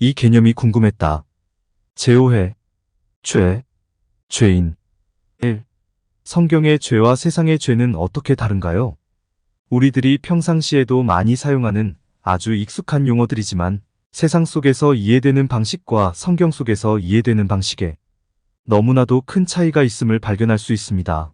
이 개념이 궁금했다. 제오해, 죄, 죄인. 1. 성경의 죄와 세상의 죄는 어떻게 다른가요? 우리들이 평상시에도 많이 사용하는 아주 익숙한 용어들이지만 세상 속에서 이해되는 방식과 성경 속에서 이해되는 방식에 너무나도 큰 차이가 있음을 발견할 수 있습니다.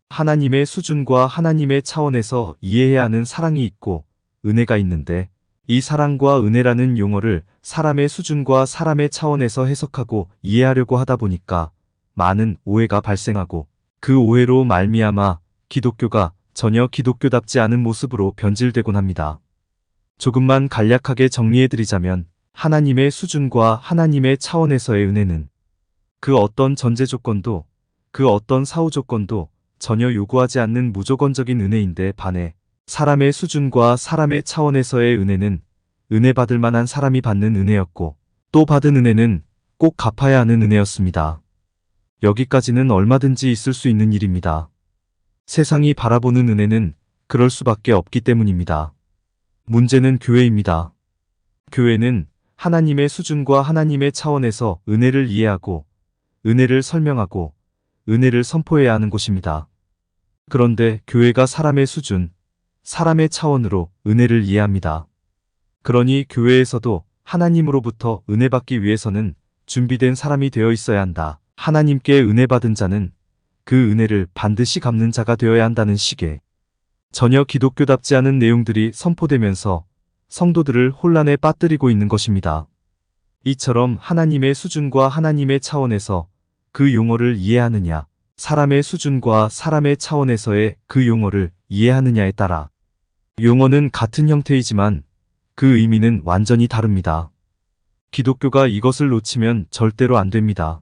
하나님의 수준과 하나님의 차원에서 이해해야 하는 사랑이 있고 은혜가 있는데 이 사랑과 은혜라는 용어를 사람의 수준과 사람의 차원에서 해석하고 이해하려고 하다 보니까 많은 오해가 발생하고 그 오해로 말미암아 기독교가 전혀 기독교답지 않은 모습으로 변질되곤 합니다. 조금만 간략하게 정리해드리자면 하나님의 수준과 하나님의 차원에서의 은혜는 그 어떤 전제 조건도 그 어떤 사후 조건도 전혀 요구하지 않는 무조건적인 은혜인데 반해 사람의 수준과 사람의 차원에서의 은혜는 은혜 받을 만한 사람이 받는 은혜였고 또 받은 은혜는 꼭 갚아야 하는 은혜였습니다. 여기까지는 얼마든지 있을 수 있는 일입니다. 세상이 바라보는 은혜는 그럴 수밖에 없기 때문입니다. 문제는 교회입니다. 교회는 하나님의 수준과 하나님의 차원에서 은혜를 이해하고 은혜를 설명하고 은혜를 선포해야 하는 곳입니다. 그런데 교회가 사람의 수준, 사람의 차원으로 은혜를 이해합니다. 그러니 교회에서도 하나님으로부터 은혜 받기 위해서는 준비된 사람이 되어 있어야 한다. 하나님께 은혜 받은 자는 그 은혜를 반드시 갚는 자가 되어야 한다는 식의 전혀 기독교답지 않은 내용들이 선포되면서 성도들을 혼란에 빠뜨리고 있는 것입니다. 이처럼 하나님의 수준과 하나님의 차원에서 그 용어를 이해하느냐, 사람의 수준과 사람의 차원에서의 그 용어를 이해하느냐에 따라 용어는 같은 형태이지만 그 의미는 완전히 다릅니다. 기독교가 이것을 놓치면 절대로 안 됩니다.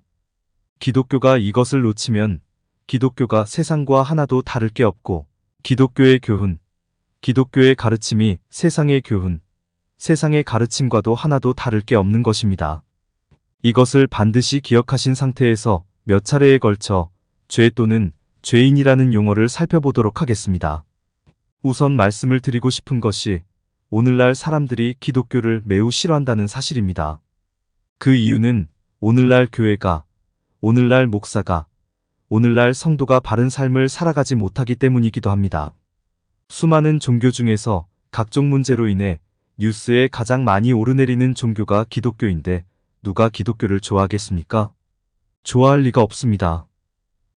기독교가 이것을 놓치면 기독교가 세상과 하나도 다를 게 없고 기독교의 교훈, 기독교의 가르침이 세상의 교훈, 세상의 가르침과도 하나도 다를 게 없는 것입니다. 이것을 반드시 기억하신 상태에서 몇 차례에 걸쳐 죄 또는 죄인이라는 용어를 살펴보도록 하겠습니다. 우선 말씀을 드리고 싶은 것이 오늘날 사람들이 기독교를 매우 싫어한다는 사실입니다. 그 이유는 오늘날 교회가, 오늘날 목사가, 오늘날 성도가 바른 삶을 살아가지 못하기 때문이기도 합니다. 수많은 종교 중에서 각종 문제로 인해 뉴스에 가장 많이 오르내리는 종교가 기독교인데 누가 기독교를 좋아하겠습니까? 좋아할 리가 없습니다.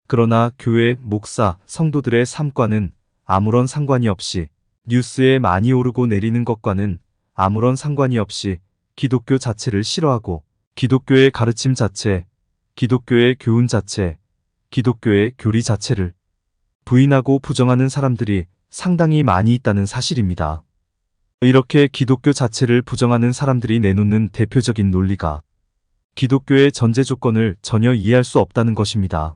그러나 교회, 목사, 성도들의 삶과는 아무런 상관이 없이 뉴스에 많이 오르고 내리는 것과는 아무런 상관이 없이 기독교 자체를 싫어하고 기독교의 가르침 자체, 기독교의 교훈 자체, 기독교의 교리 자체를 부인하고 부정하는 사람들이 상당히 많이 있다는 사실입니다. 이렇게 기독교 자체를 부정하는 사람들이 내놓는 대표적인 논리가 기독교의 전제 조건을 전혀 이해할 수 없다는 것입니다.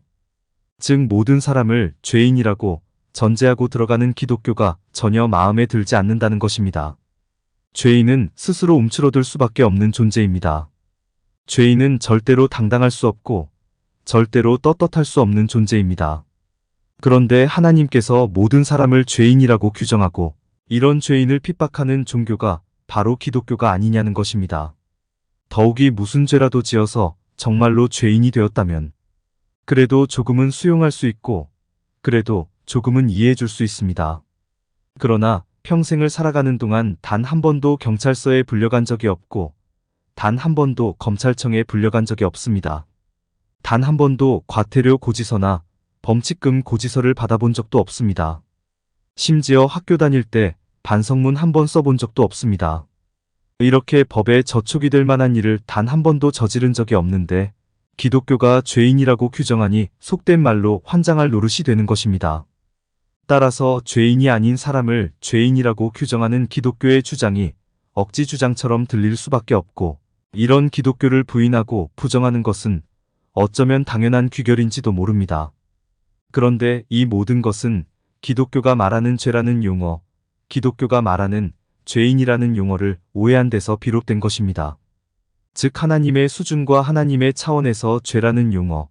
즉 모든 사람을 죄인이라고 전제하고 들어가는 기독교가 전혀 마음에 들지 않는다는 것입니다. 죄인은 스스로 움츠러들 수밖에 없는 존재입니다. 죄인은 절대로 당당할 수 없고 절대로 떳떳할 수 없는 존재입니다. 그런데 하나님께서 모든 사람을 죄인이라고 규정하고 이런 죄인을 핍박하는 종교가 바로 기독교가 아니냐는 것입니다. 더욱이 무슨 죄라도 지어서 정말로 죄인이 되었다면 그래도 조금은 수용할 수 있고 그래도 조금은 이해해 줄 수 있습니다. 그러나 평생을 살아가는 동안 단 한 번도 경찰서에 불려간 적이 없고 단 한 번도 검찰청에 불려간 적이 없습니다. 단 한 번도 과태료 고지서나 범칙금 고지서를 받아본 적도 없습니다. 심지어 학교 다닐 때 반성문 한 번 써본 적도 없습니다. 이렇게 법에 저촉이 될 만한 일을 단 한 번도 저지른 적이 없는데 기독교가 죄인이라고 규정하니 속된 말로 환장할 노릇이 되는 것입니다. 따라서 죄인이 아닌 사람을 죄인이라고 규정하는 기독교의 주장이 억지 주장처럼 들릴 수밖에 없고 이런 기독교를 부인하고 부정하는 것은 어쩌면 당연한 귀결인지도 모릅니다. 그런데 이 모든 것은 기독교가 말하는 죄라는 용어, 기독교가 말하는 죄인이라는 용어를 오해한 데서 비롯된 것입니다. 즉 하나님의 수준과 하나님의 차원에서 죄라는 용어,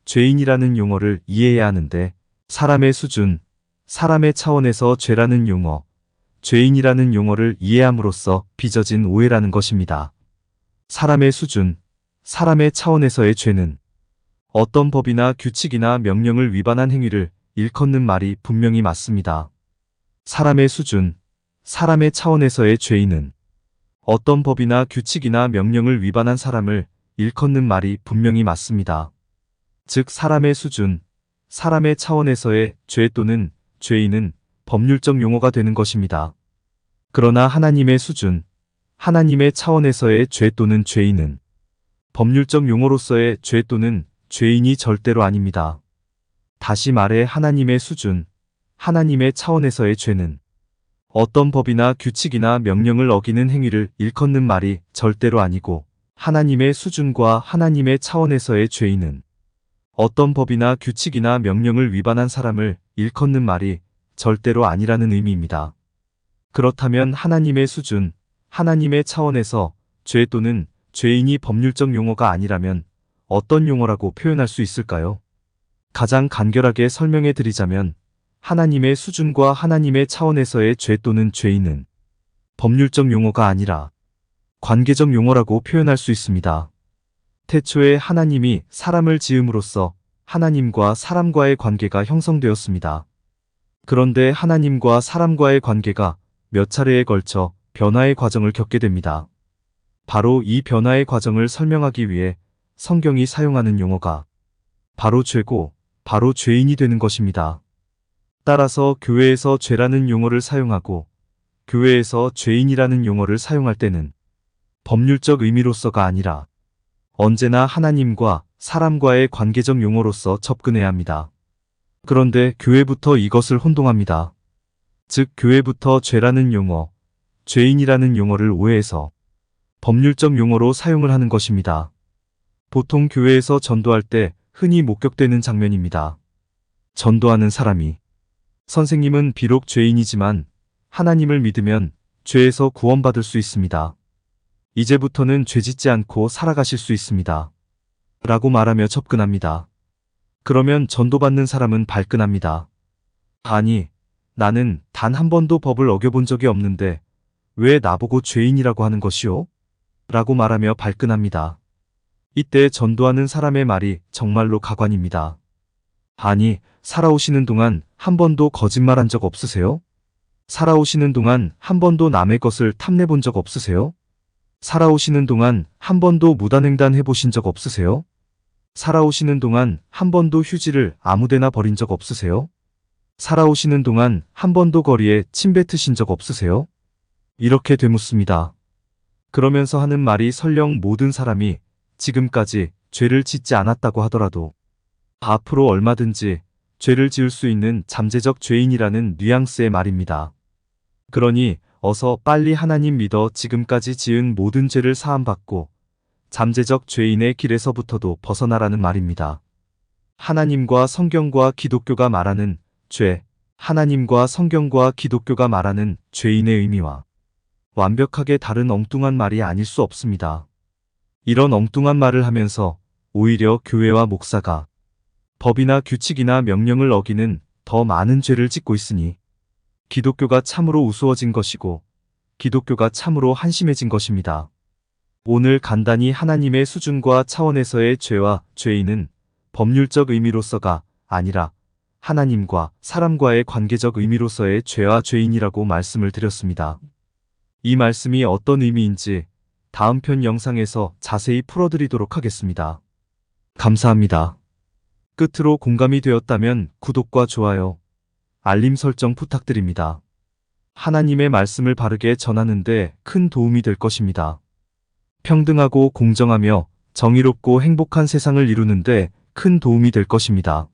죄인이라는 용어를 이해해야 하는데 사람의 수준, 사람의 차원에서 죄라는 용어, 죄인이라는 용어를 이해함으로써 빚어진 오해라는 것입니다. 사람의 수준, 사람의 차원에서의 죄는 어떤 법이나 규칙이나 명령을 위반한 행위를 일컫는 말이 분명히 맞습니다. 사람의 수준, 사람의 차원에서의 죄인은 어떤 법이나 규칙이나 명령을 위반한 사람을 일컫는 말이 분명히 맞습니다. 즉 사람의 수준, 사람의 차원에서의 죄 또는 죄인은 법률적 용어가 되는 것입니다. 그러나 하나님의 수준, 하나님의 차원에서의 죄 또는 죄인은 법률적 용어로서의 죄 또는 죄인이 절대로 아닙니다. 다시 말해 하나님의 수준, 하나님의 차원에서의 죄는 어떤 법이나 규칙이나 명령을 어기는 행위를 일컫는 말이 절대로 아니고 하나님의 수준과 하나님의 차원에서의 죄인은 어떤 법이나 규칙이나 명령을 위반한 사람을 일컫는 말이 절대로 아니라는 의미입니다. 그렇다면 하나님의 수준, 하나님의 차원에서 죄 또는 죄인이 법률적 용어가 아니라면 어떤 용어라고 표현할 수 있을까요? 가장 간결하게 설명해 드리자면 하나님의 수준과 하나님의 차원에서의 죄 또는 죄인은 법률적 용어가 아니라 관계적 용어라고 표현할 수 있습니다. 태초에 하나님이 사람을 지음으로써 하나님과 사람과의 관계가 형성되었습니다. 그런데 하나님과 사람과의 관계가 몇 차례에 걸쳐 변화의 과정을 겪게 됩니다. 바로 이 변화의 과정을 설명하기 위해 성경이 사용하는 용어가 바로 죄고 바로 죄인이 되는 것입니다. 따라서 교회에서 죄라는 용어를 사용하고 교회에서 죄인이라는 용어를 사용할 때는 법률적 의미로서가 아니라 언제나 하나님과 사람과의 관계적 용어로서 접근해야 합니다. 그런데 교회부터 이것을 혼동합니다. 즉 교회부터 죄라는 용어, 죄인이라는 용어를 오해해서 법률적 용어로 사용을 하는 것입니다. 보통 교회에서 전도할 때 흔히 목격되는 장면입니다. 전도하는 사람이 선생님은 비록 죄인이지만 하나님을 믿으면 죄에서 구원받을 수 있습니다. 이제부터는 죄짓지 않고 살아가실 수 있습니다. 라고 말하며 접근합니다. 그러면 전도받는 사람은 발끈합니다. 아니, 나는 단 한 번도 법을 어겨본 적이 없는데 왜 나보고 죄인이라고 하는 것이오? 라고 말하며 발끈합니다. 이때 전도하는 사람의 말이 정말로 가관입니다. 아니, 살아오시는 동안 한 번도 거짓말한 적 없으세요? 살아오시는 동안 한 번도 남의 것을 탐내본 적 없으세요? 살아오시는 동안 한 번도 무단횡단 해보신 적 없으세요? 살아오시는 동안 한 번도 휴지를 아무데나 버린 적 없으세요? 살아오시는 동안 한 번도 거리에 침 뱉으신 적 없으세요? 이렇게 되묻습니다. 그러면서 하는 말이 설령 모든 사람이 지금까지 죄를 짓지 않았다고 하더라도 앞으로 얼마든지 죄를 지을 수 있는 잠재적 죄인이라는 뉘앙스의 말입니다. 그러니 어서 빨리 하나님 믿어 지금까지 지은 모든 죄를 사함받고 잠재적 죄인의 길에서부터도 벗어나라는 말입니다. 하나님과 성경과 기독교가 말하는 죄, 하나님과 성경과 기독교가 말하는 죄인의 의미와 완벽하게 다른 엉뚱한 말이 아닐 수 없습니다. 이런 엉뚱한 말을 하면서 오히려 교회와 목사가 법이나 규칙이나 명령을 어기는 더 많은 죄를 짓고 있으니 기독교가 참으로 우스워진 것이고 기독교가 참으로 한심해진 것입니다. 오늘 간단히 하나님의 수준과 차원에서의 죄와 죄인은 법률적 의미로서가 아니라 하나님과 사람과의 관계적 의미로서의 죄와 죄인이라고 말씀을 드렸습니다. 이 말씀이 어떤 의미인지 다음 편 영상에서 자세히 풀어드리도록 하겠습니다. 감사합니다. 끝으로 공감이 되었다면 구독과 좋아요, 알림 설정 부탁드립니다. 하나님의 말씀을 바르게 전하는 데 큰 도움이 될 것입니다. 평등하고 공정하며 정의롭고 행복한 세상을 이루는 데 큰 도움이 될 것입니다.